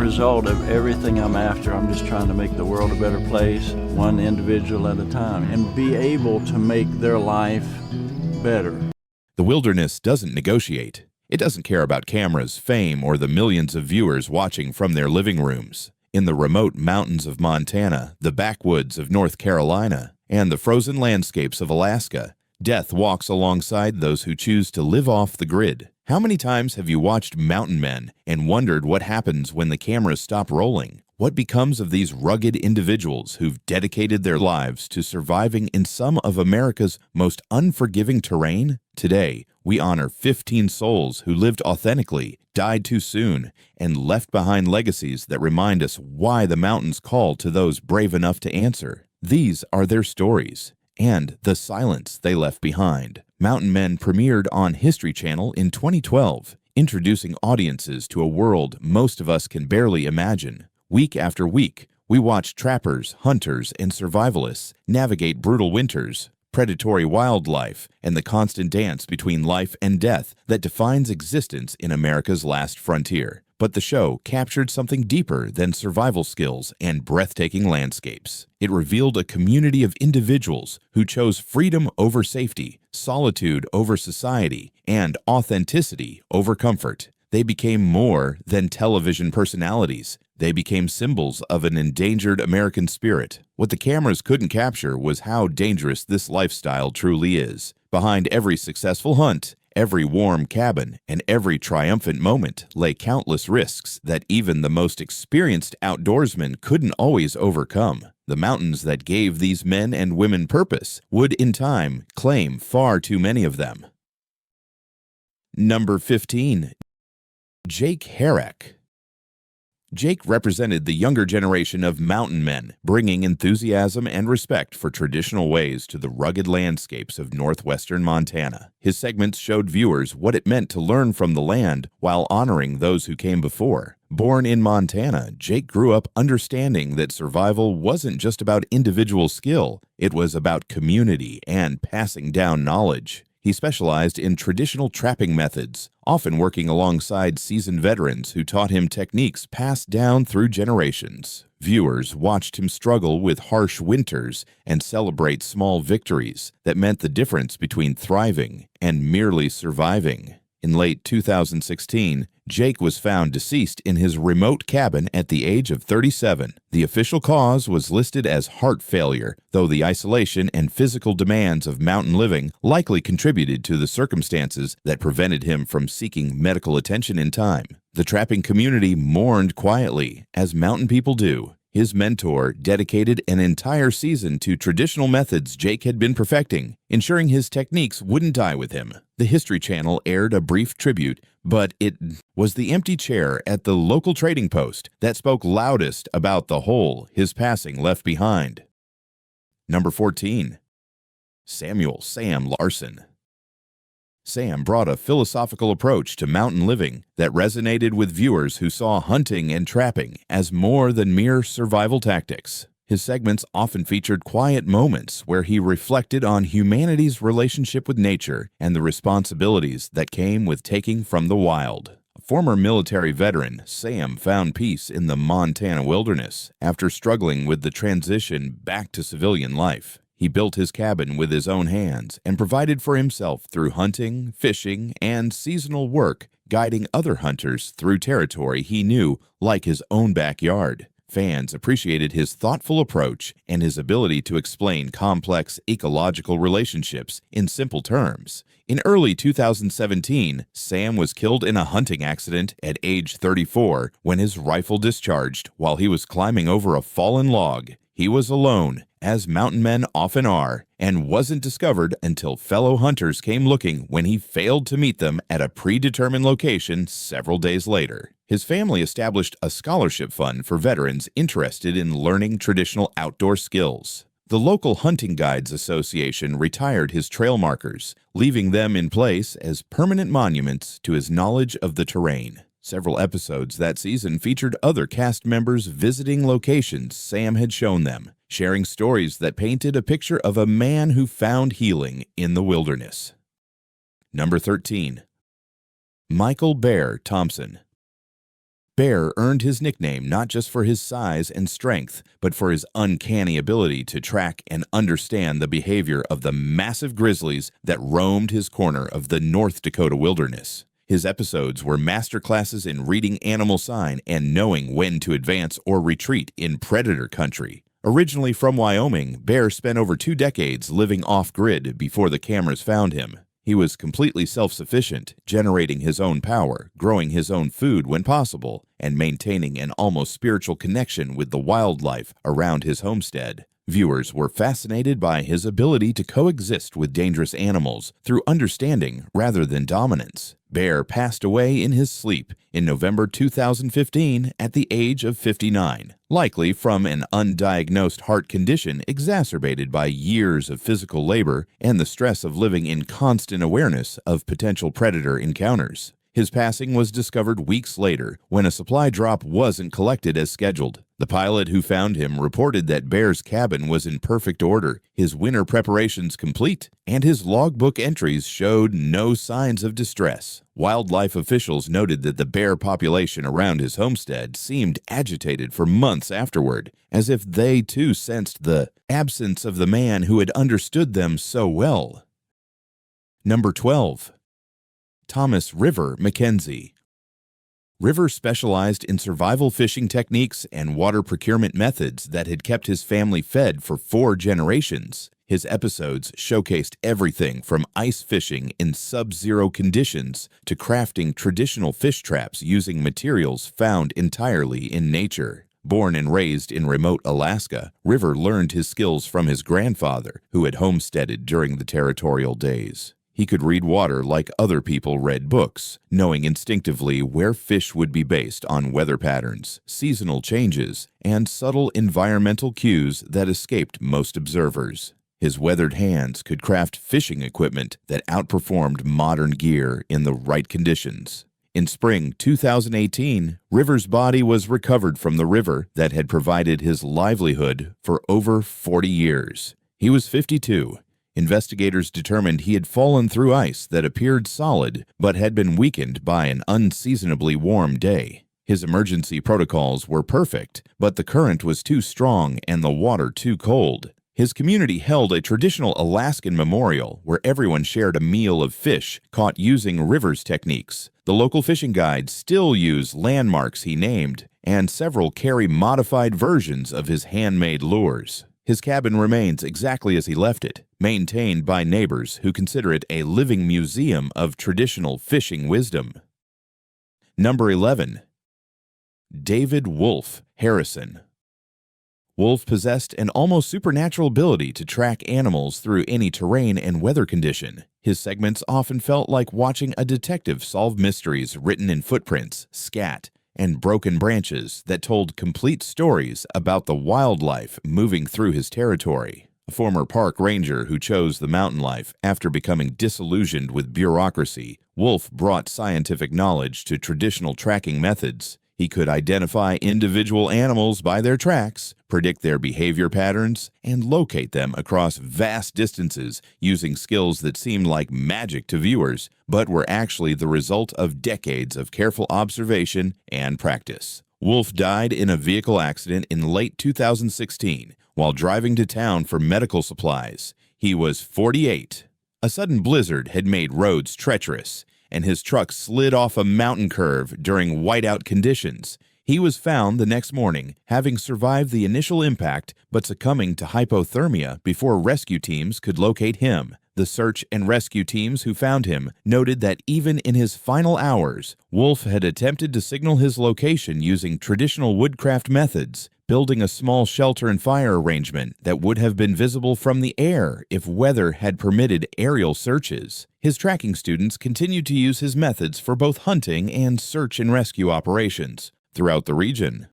result of everything I'm after. I'm just trying to make the world a better place, one individual at a time, and be able to make their life better. The wilderness doesn't negotiate. It doesn't care about cameras, fame, or the millions of viewers watching from their living rooms. In the remote mountains of Montana, the backwoods of North Carolina, and the frozen landscapes of Alaska, death walks alongside those who choose to live off the grid. How many times have you watched mountain men and wondered what happens when the cameras stop rolling? What becomes of these rugged individuals who've dedicated their lives to surviving in some of America's most unforgiving terrain? Today, we honor 15 souls who lived authentically, died too soon, and left behind legacies that remind us why the mountains call to those brave enough to answer. These are their stories and the silence they left behind. Mountain Men premiered on History Channel in 2012, introducing audiences to a world most of us can barely imagine. Week after week, we watch trappers, hunters, and survivalists navigate brutal winters, predatory wildlife, and the constant dance between life and death that defines existence in America's last frontier. But the show captured something deeper than survival skills and breathtaking landscapes. It revealed a community of individuals who chose freedom over safety, solitude over society, and authenticity over comfort. They became more than television personalities. They became symbols of an endangered American spirit. What the cameras couldn't capture was how dangerous this lifestyle truly is. Behind every successful hunt, every warm cabin, and every triumphant moment lay countless risks that even the most experienced outdoorsmen couldn't always overcome. The mountains that gave these men and women purpose would, in time, claim far too many of them. Number 15. Jake Herrick. Jake represented the younger generation of mountain men, bringing enthusiasm and respect for traditional ways to the rugged landscapes of northwestern Montana. His segments showed viewers what it meant to learn from the land while honoring those who came before. Born in Montana, Jake grew up understanding that survival wasn't just about individual skill, it was about community and passing down knowledge. He specialized in traditional trapping methods, often working alongside seasoned veterans who taught him techniques passed down through generations. Viewers watched him struggle with harsh winters and celebrate small victories that meant the difference between thriving and merely surviving. In late 2016, Jake was found deceased in his remote cabin at the age of 37. The official cause was listed as heart failure, though the isolation and physical demands of mountain living likely contributed to the circumstances that prevented him from seeking medical attention in time. The trapping community mourned quietly, as mountain people do. His mentor dedicated an entire season to traditional methods Jake had been perfecting, ensuring his techniques wouldn't die with him. The History Channel aired a brief tribute, but it was the empty chair at the local trading post that spoke loudest about the hole his passing left behind. Number 14. Sam Larson. Sam brought a philosophical approach to mountain living that resonated with viewers who saw hunting and trapping as more than mere survival tactics. His segments often featured quiet moments where he reflected on humanity's relationship with nature and the responsibilities that came with taking from the wild. A former military veteran, Sam found peace in the Montana wilderness after struggling with the transition back to civilian life. He built his cabin with his own hands and provided for himself through hunting, fishing, and seasonal work, guiding other hunters through territory he knew like his own backyard. Fans appreciated his thoughtful approach and his ability to explain complex ecological relationships in simple terms. In early 2017, Sam was killed in a hunting accident at age 34 when his rifle discharged while he was climbing over a fallen log. He was alone, as mountain men often are, and wasn't discovered until fellow hunters came looking when he failed to meet them at a predetermined location several days later. His family established a scholarship fund for veterans interested in learning traditional outdoor skills. The local Hunting Guides Association retired his trail markers, leaving them in place as permanent monuments to his knowledge of the terrain. Several episodes that season featured other cast members visiting locations Sam had shown them, sharing stories that painted a picture of a man who found healing in the wilderness. Number 13. Michael Bear Thompson. Bear earned his nickname not just for his size and strength, but for his uncanny ability to track and understand the behavior of the massive grizzlies that roamed his corner of the North Dakota wilderness. His episodes were masterclasses in reading animal sign and knowing when to advance or retreat in predator country. Originally from Wyoming, Bear spent over 2 decades living off-grid before the cameras found him. He was completely self-sufficient, generating his own power, growing his own food when possible, and maintaining an almost spiritual connection with the wildlife around his homestead. Viewers were fascinated by his ability to coexist with dangerous animals through understanding rather than dominance. Bear passed away in his sleep in November 2015 at the age of 59, likely from an undiagnosed heart condition exacerbated by years of physical labor and the stress of living in constant awareness of potential predator encounters. His passing was discovered weeks later when a supply drop wasn't collected as scheduled. The pilot who found him reported that Bear's cabin was in perfect order, his winter preparations complete, and his logbook entries showed no signs of distress. Wildlife officials noted that the bear population around his homestead seemed agitated for months afterward, as if they too sensed the absence of the man who had understood them so well. Number 12. Thomas River McKenzie. River specialized in survival fishing techniques and water procurement methods that had kept his family fed for 4 generations. His episodes showcased everything from ice fishing in sub-zero conditions to crafting traditional fish traps using materials found entirely in nature. Born and raised in remote Alaska, River learned his skills from his grandfather, who had homesteaded during the territorial days. He could read water like other people read books, knowing instinctively where fish would be based on weather patterns, seasonal changes, and subtle environmental cues that escaped most observers. His weathered hands could craft fishing equipment that outperformed modern gear in the right conditions. In spring 2018, River's body was recovered from the river that had provided his livelihood for over 40 years. He was 52. Investigators determined he had fallen through ice that appeared solid but had been weakened by an unseasonably warm day. His emergency protocols were perfect, but the current was too strong and the water too cold. His community held a traditional Alaskan memorial where everyone shared a meal of fish caught using River's techniques. The local fishing guides still use landmarks he named, and several carry modified versions of his handmade lures. His cabin remains exactly as he left it, maintained by neighbors who consider it a living museum of traditional fishing wisdom. Number 11. David Wolf Harrison. Wolf possessed an almost supernatural ability to track animals through any terrain and weather condition. His segments often felt like watching a detective solve mysteries written in footprints, scat, and broken branches that told complete stories about the wildlife moving through his territory. A former park ranger who chose the mountain life after becoming disillusioned with bureaucracy, Wolf brought scientific knowledge to traditional tracking methods. He could identify individual animals by their tracks, predict their behavior patterns, and locate them across vast distances using skills that seemed like magic to viewers, but were actually the result of decades of careful observation and practice. Wolf died in a vehicle accident in late 2016 while driving to town for medical supplies. He was 48. A sudden blizzard had made roads treacherous, and his truck slid off a mountain curve during whiteout conditions. He was found the next morning, having survived the initial impact but succumbing to hypothermia before rescue teams could locate him. The search and rescue teams who found him noted that even in his final hours, Wolf had attempted to signal his location using traditional woodcraft methods, building a small shelter and fire arrangement that would have been visible from the air if weather had permitted aerial searches. His tracking students continued to use his methods for both hunting and search and rescue operations throughout the region.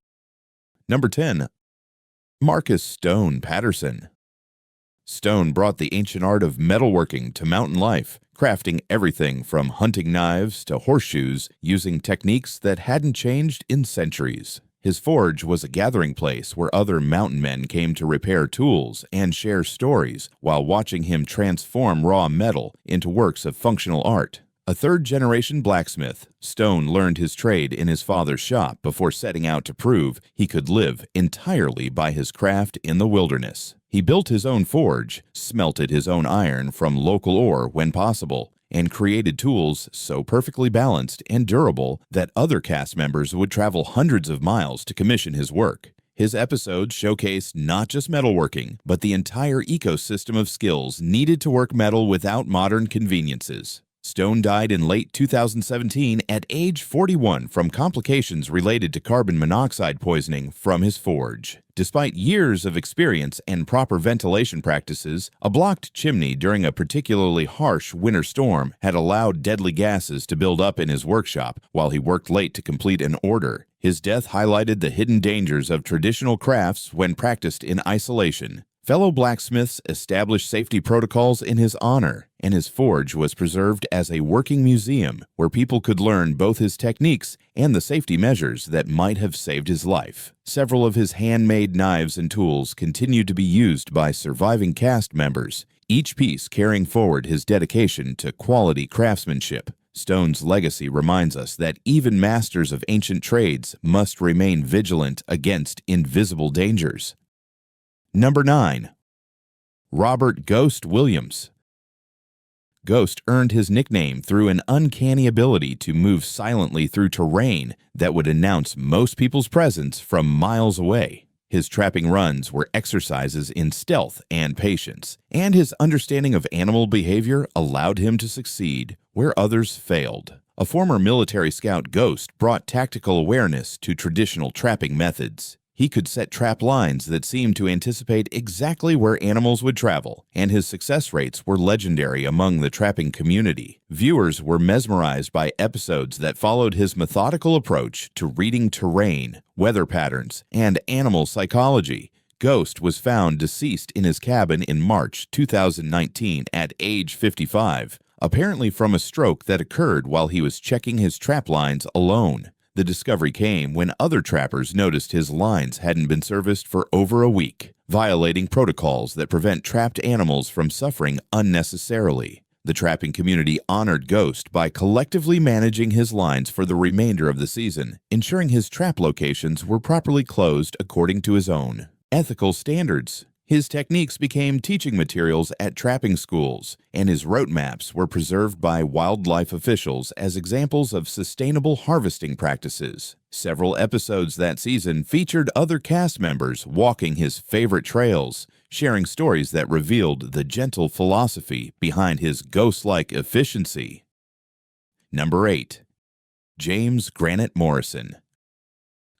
Number 10. Marcus Stone Patterson. Stone brought the ancient art of metalworking to mountain life, crafting everything from hunting knives to horseshoes using techniques that hadn't changed in centuries. His forge was a gathering place where other mountain men came to repair tools and share stories while watching him transform raw metal into works of functional art. A third-generation blacksmith, Stone learned his trade in his father's shop before setting out to prove he could live entirely by his craft in the wilderness. He built his own forge, smelted his own iron from local ore when possible, and created tools so perfectly balanced and durable that other cast members would travel hundreds of miles to commission his work. His episodes showcased not just metalworking, but the entire ecosystem of skills needed to work metal without modern conveniences. Stone died in late 2017 at age 41 from complications related to carbon monoxide poisoning from his forge. Despite years of experience and proper ventilation practices, a blocked chimney during a particularly harsh winter storm had allowed deadly gases to build up in his workshop while he worked late to complete an order. His death highlighted the hidden dangers of traditional crafts when practiced in isolation. Fellow blacksmiths established safety protocols in his honor, and his forge was preserved as a working museum where people could learn both his techniques and the safety measures that might have saved his life. Several of his handmade knives and tools continue to be used by surviving cast members, each piece carrying forward his dedication to quality craftsmanship. Stone's legacy reminds us that even masters of ancient trades must remain vigilant against invisible dangers. Number 9. Robert Ghost Williams. Ghost earned his nickname through an uncanny ability to move silently through terrain that would announce most people's presence from miles away. His trapping runs were exercises in stealth and patience, and his understanding of animal behavior allowed him to succeed where others failed. A former military scout, Ghost brought tactical awareness to traditional trapping methods. He could set trap lines that seemed to anticipate exactly where animals would travel, and his success rates were legendary among the trapping community. Viewers were mesmerized by episodes that followed his methodical approach to reading terrain, weather patterns, and animal psychology. Ghost was found deceased in his cabin in March 2019 at age 55, apparently from a stroke that occurred while he was checking his trap lines alone. The discovery came when other trappers noticed his lines hadn't been serviced for over a week, violating protocols that prevent trapped animals from suffering unnecessarily. The trapping community honored Ghost by collectively managing his lines for the remainder of the season, ensuring his trap locations were properly closed according to his own ethical standards. His techniques became teaching materials at trapping schools, and his route maps were preserved by wildlife officials as examples of sustainable harvesting practices. Several episodes that season featured other cast members walking his favorite trails, sharing stories that revealed the gentle philosophy behind his ghost-like efficiency. Number 8. James Granite Morrison.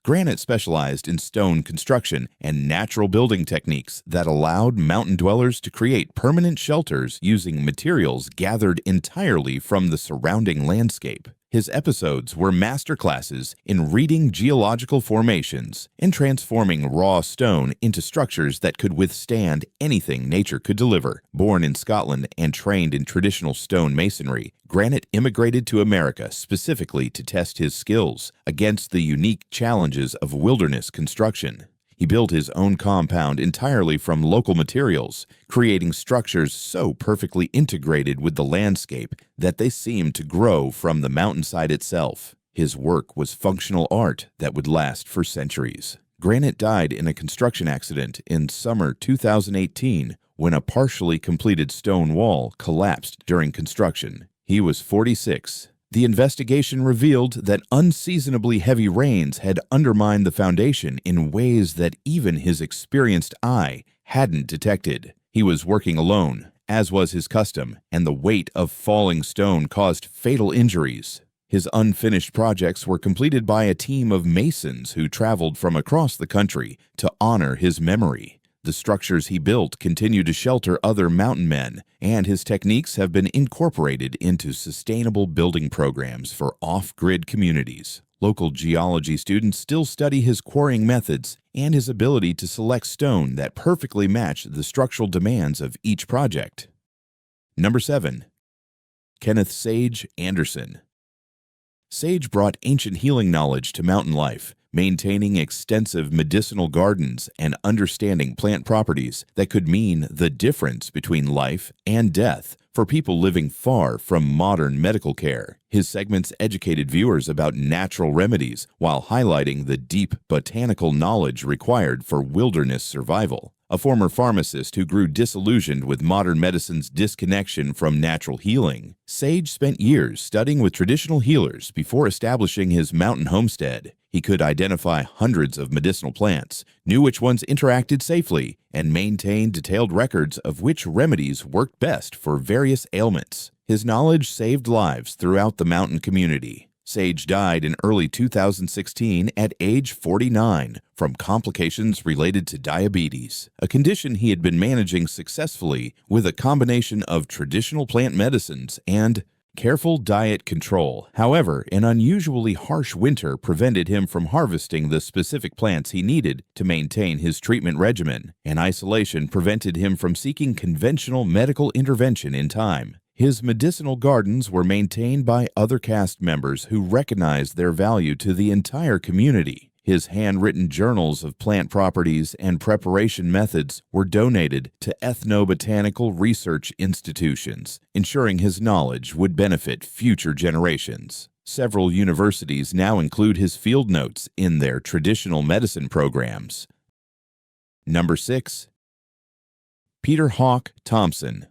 Granite specialized in stone construction and natural building techniques that allowed mountain dwellers to create permanent shelters using materials gathered entirely from the surrounding landscape. His episodes were masterclasses in reading geological formations and transforming raw stone into structures that could withstand anything nature could deliver. Born in Scotland and trained in traditional stone masonry, Granite immigrated to America specifically to test his skills against the unique challenges of wilderness construction. He built his own compound entirely from local materials, creating structures so perfectly integrated with the landscape that they seemed to grow from the mountainside itself. His work was functional art that would last for centuries. Granite died in a construction accident in summer 2018 when a partially completed stone wall collapsed during construction. He was 46. The investigation revealed that unseasonably heavy rains had undermined the foundation in ways that even his experienced eye hadn't detected. He was working alone, as was his custom, and the weight of falling stone caused fatal injuries. His unfinished projects were completed by a team of masons who traveled from across the country to honor his memory. The structures he built continue to shelter other mountain men, and his techniques have been incorporated into sustainable building programs for off-grid communities. Local geology students still study his quarrying methods and his ability to select stone that perfectly match the structural demands of each project. Number 7. Kenneth Sage Anderson. Sage brought ancient healing knowledge to mountain life, maintaining extensive medicinal gardens and understanding plant properties that could mean the difference between life and death for people living far from modern medical care. His segments educated viewers about natural remedies while highlighting the deep botanical knowledge required for wilderness survival. A former pharmacist who grew disillusioned with modern medicine's disconnection from natural healing, Sage spent years studying with traditional healers before establishing his mountain homestead. He could identify hundreds of medicinal plants, knew which ones interacted safely, and maintained detailed records of which remedies worked best for various ailments. His knowledge saved lives throughout the mountain community. Sage died in early 2016 at age 49 from complications related to diabetes, a condition he had been managing successfully with a combination of traditional plant medicines and careful diet control. However, an unusually harsh winter prevented him from harvesting the specific plants he needed to maintain his treatment regimen, and isolation prevented him from seeking conventional medical intervention in time. His medicinal gardens were maintained by other cast members who recognized their value to the entire community. His handwritten journals of plant properties and preparation methods were donated to ethnobotanical research institutions, ensuring his knowledge would benefit future generations. Several universities now include his field notes in their traditional medicine programs. Number 6. Peter Hawk Thompson.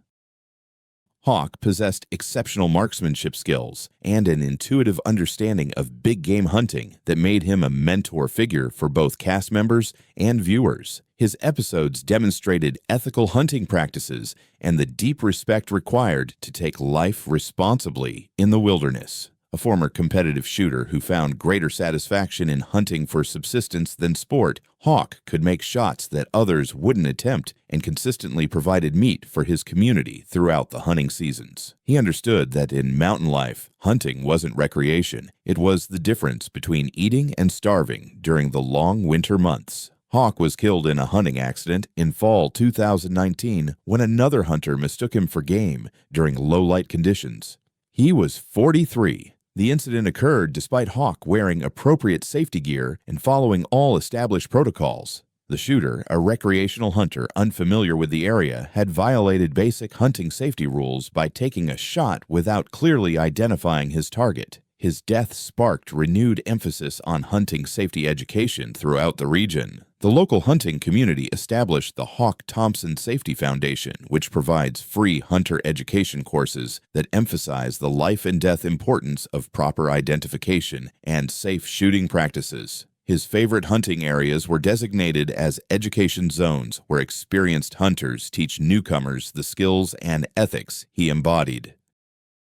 Hawk possessed exceptional marksmanship skills and an intuitive understanding of big game hunting that made him a mentor figure for both cast members and viewers. His episodes demonstrated ethical hunting practices and the deep respect required to take life responsibly in the wilderness. A former competitive shooter who found greater satisfaction in hunting for subsistence than sport, Hawk could make shots that others wouldn't attempt and consistently provided meat for his community throughout the hunting seasons. He understood that in mountain life, hunting wasn't recreation. It was the difference between eating and starving during the long winter months. Hawk was killed in a hunting accident in fall 2019 when another hunter mistook him for game during low-light conditions. He was 43. The incident occurred despite Hawk wearing appropriate safety gear and following all established protocols. The shooter, a recreational hunter unfamiliar with the area, had violated basic hunting safety rules by taking a shot without clearly identifying his target. His death sparked renewed emphasis on hunting safety education throughout the region. The local hunting community established the Hawk Thompson Safety Foundation, which provides free hunter education courses that emphasize the life and death importance of proper identification and safe shooting practices. His favorite hunting areas were designated as education zones where experienced hunters teach newcomers the skills and ethics he embodied.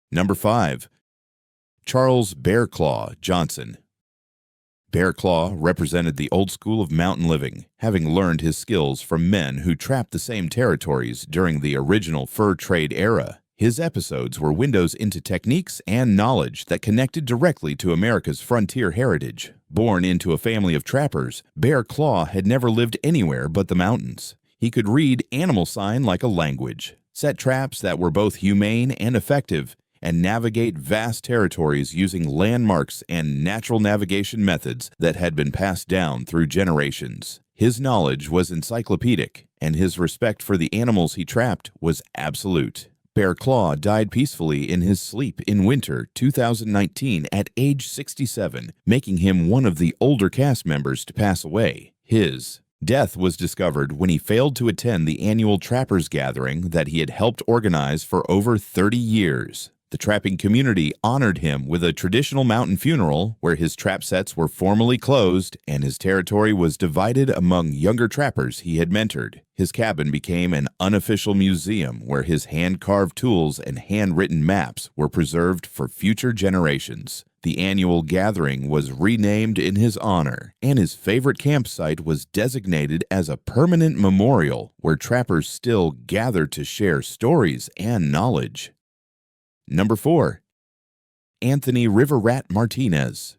Number 5. Charles Bearclaw Johnson. Bearclaw represented the old school of mountain living, having learned his skills from men who trapped the same territories during the original fur trade era. His episodes were windows into techniques and knowledge that connected directly to America's frontier heritage. Born into a family of trappers, Bearclaw had never lived anywhere but the mountains. He could read animal sign like a language, set traps that were both humane and effective, and navigate vast territories using landmarks and natural navigation methods that had been passed down through generations. His knowledge was encyclopedic, and his respect for the animals he trapped was absolute. Bearclaw died peacefully in his sleep in winter 2019 at age 67, making him one of the older cast members to pass away. His death was discovered when he failed to attend the annual trappers gathering that he had helped organize for over 30 years. The trapping community honored him with a traditional mountain funeral where his trap sets were formally closed and his territory was divided among younger trappers he had mentored. His cabin became an unofficial museum where his hand-carved tools and handwritten maps were preserved for future generations. The annual gathering was renamed in his honor, and his favorite campsite was designated as a permanent memorial where trappers still gather to share stories and knowledge. Number 4. Anthony Riverrat Martinez.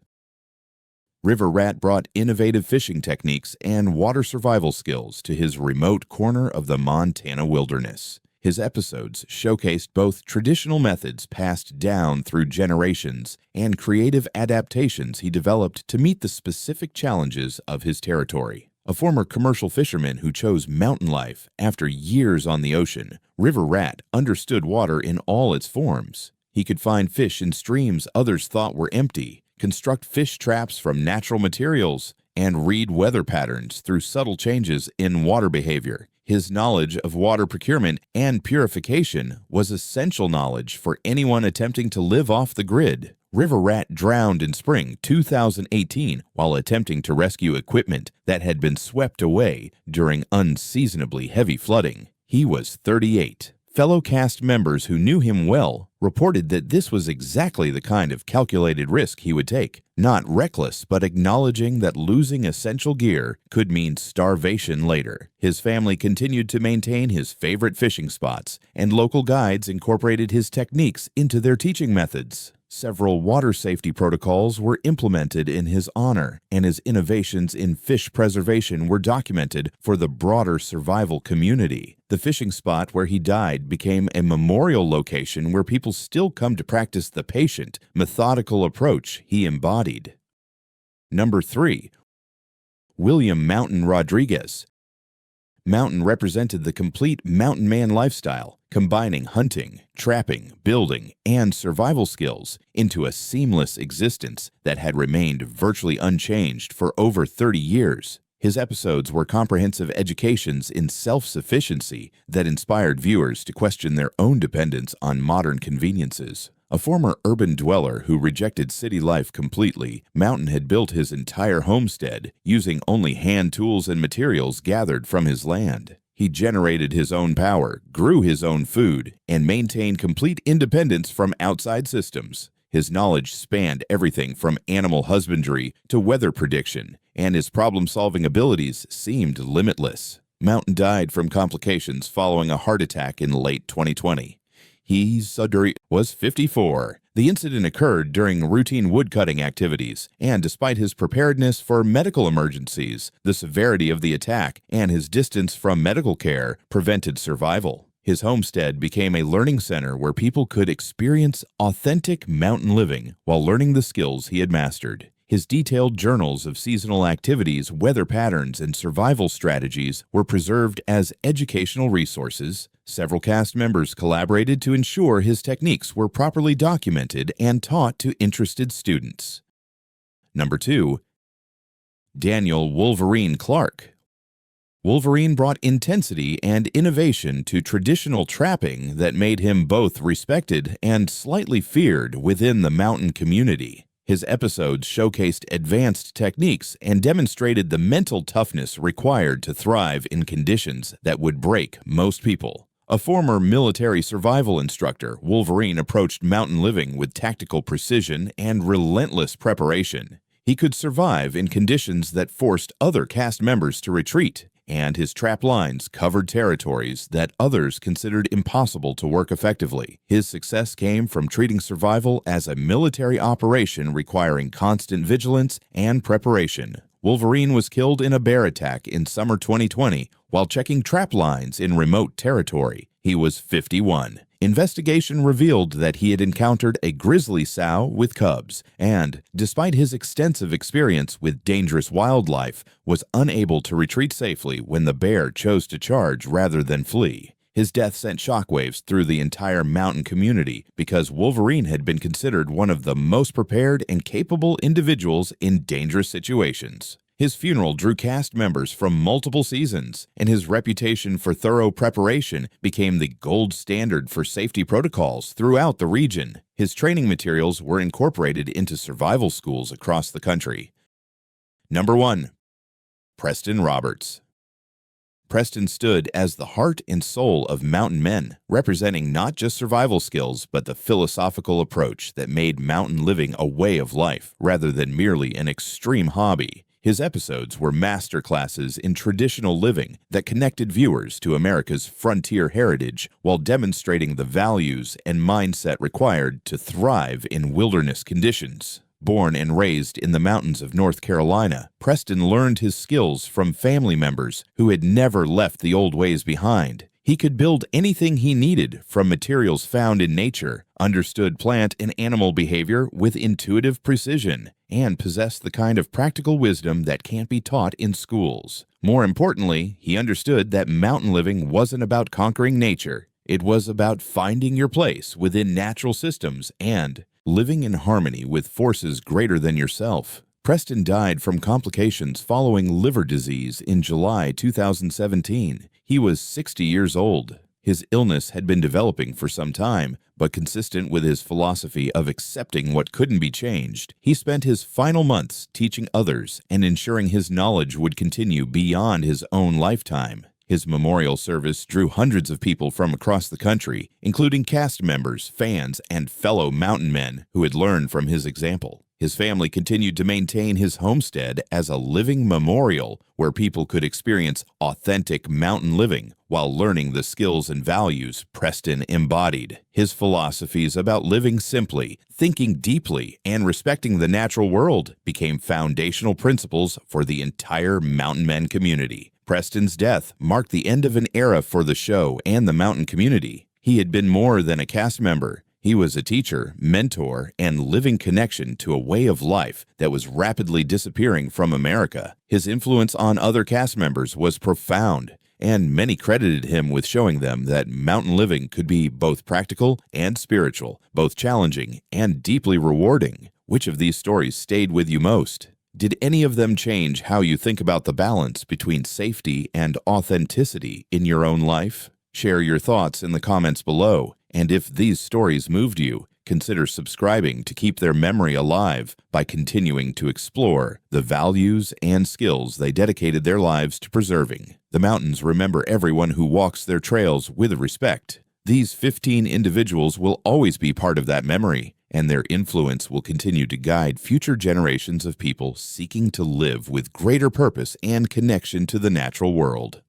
Riverrat brought innovative fishing techniques and water survival skills to his remote corner of the Montana wilderness. His episodes showcased both traditional methods passed down through generations and creative adaptations he developed to meet the specific challenges of his territory. A former commercial fisherman who chose mountain life after years on the ocean, Riverrat understood water in all its forms. He could find fish in streams others thought were empty, construct fish traps from natural materials, and read weather patterns through subtle changes in water behavior. His knowledge of water procurement and purification was essential knowledge for anyone attempting to live off the grid. Riverrat drowned in spring 2018 while attempting to rescue equipment that had been swept away during unseasonably heavy flooding. He was 38. Fellow cast members who knew him well reported that this was exactly the kind of calculated risk he would take, not reckless but acknowledging that losing essential gear could mean starvation later. His family continued to maintain his favorite fishing spots, and local guides incorporated his techniques into their teaching methods. Several water safety protocols were implemented in his honor, and his innovations in fish preservation were documented for the broader survival community. The fishing spot where he died became a memorial location where people still come to practice the patient, methodical approach he embodied. Number 3. William Mountain Rodriguez. Mountain represented the complete mountain man lifestyle, combining hunting, trapping, building, and survival skills into a seamless existence that had remained virtually unchanged for over 30 years. His episodes were comprehensive educations in self-sufficiency that inspired viewers to question their own dependence on modern conveniences. A former urban dweller who rejected city life completely, Mountain had built his entire homestead using only hand tools and materials gathered from his land. He generated his own power, grew his own food, and maintained complete independence from outside systems. His knowledge spanned everything from animal husbandry to weather prediction, and his problem-solving abilities seemed limitless. Mountain died from complications following a heart attack in late 2020. He was 54. The incident occurred during routine woodcutting activities, and despite his preparedness for medical emergencies, the severity of the attack and his distance from medical care prevented survival. His homestead became a learning center where people could experience authentic mountain living while learning the skills he had mastered. His detailed journals of seasonal activities, weather patterns, and survival strategies were preserved as educational resources. Several cast members collaborated to ensure his techniques were properly documented and taught to interested students. Number 2. Daniel Wolverine Clark. Wolverine brought intensity and innovation to traditional trapping that made him both respected and slightly feared within the mountain community. His episodes showcased advanced techniques and demonstrated the mental toughness required to thrive in conditions that would break most people. A former military survival instructor, Wolverine approached mountain living with tactical precision and relentless preparation. He could survive in conditions that forced other cast members to retreat, and his trap lines covered territories that others considered impossible to work effectively. His success came from treating survival as a military operation requiring constant vigilance and preparation. Wolverine was killed in a bear attack in summer 2020 while checking trap lines in remote territory. He was 51. Investigation revealed that he had encountered a grizzly sow with cubs and, despite his extensive experience with dangerous wildlife, was unable to retreat safely when the bear chose to charge rather than flee. His death sent shockwaves through the entire mountain community because Wolverine had been considered one of the most prepared and capable individuals in dangerous situations. His funeral drew cast members from multiple seasons, and his reputation for thorough preparation became the gold standard for safety protocols throughout the region. His training materials were incorporated into survival schools across the country. Number 1. Preston Roberts. Preston stood as the heart and soul of mountain men, representing not just survival skills but the philosophical approach that made mountain living a way of life rather than merely an extreme hobby. His episodes were masterclasses in traditional living that connected viewers to America's frontier heritage while demonstrating the values and mindset required to thrive in wilderness conditions. Born and raised in the mountains of North Carolina, Preston learned his skills from family members who had never left the old ways behind. He could build anything he needed from materials found in nature, understood plant and animal behavior with intuitive precision, and possessed the kind of practical wisdom that can't be taught in schools. More importantly, he understood that mountain living wasn't about conquering nature. It was about finding your place within natural systems and living in harmony with forces greater than yourself. Preston died from complications following liver disease in July 2017. He was 60 years old. His illness had been developing for some time, but consistent with his philosophy of accepting what couldn't be changed, he spent his final months teaching others and ensuring his knowledge would continue beyond his own lifetime. His memorial service drew hundreds of people from across the country, including cast members, fans, and fellow mountain men who had learned from his example. His family continued to maintain his homestead as a living memorial where people could experience authentic mountain living while learning the skills and values Preston embodied. His philosophies about living simply, thinking deeply, and respecting the natural world became foundational principles for the entire mountain men community. Preston's death marked the end of an era for the show and the mountain community. He had been more than a cast member. He was a teacher, mentor, and living connection to a way of life that was rapidly disappearing from America. His influence on other cast members was profound, and many credited him with showing them that mountain living could be both practical and spiritual, both challenging and deeply rewarding. Which of these stories stayed with you most? Did any of them change how you think about the balance between safety and authenticity in your own life? Share your thoughts in the comments below, and if these stories moved you, consider subscribing to keep their memory alive by continuing to explore the values and skills they dedicated their lives to preserving. The mountains remember everyone who walks their trails with respect. These 15 individuals will always be part of that memory, and their influence will continue to guide future generations of people seeking to live with greater purpose and connection to the natural world.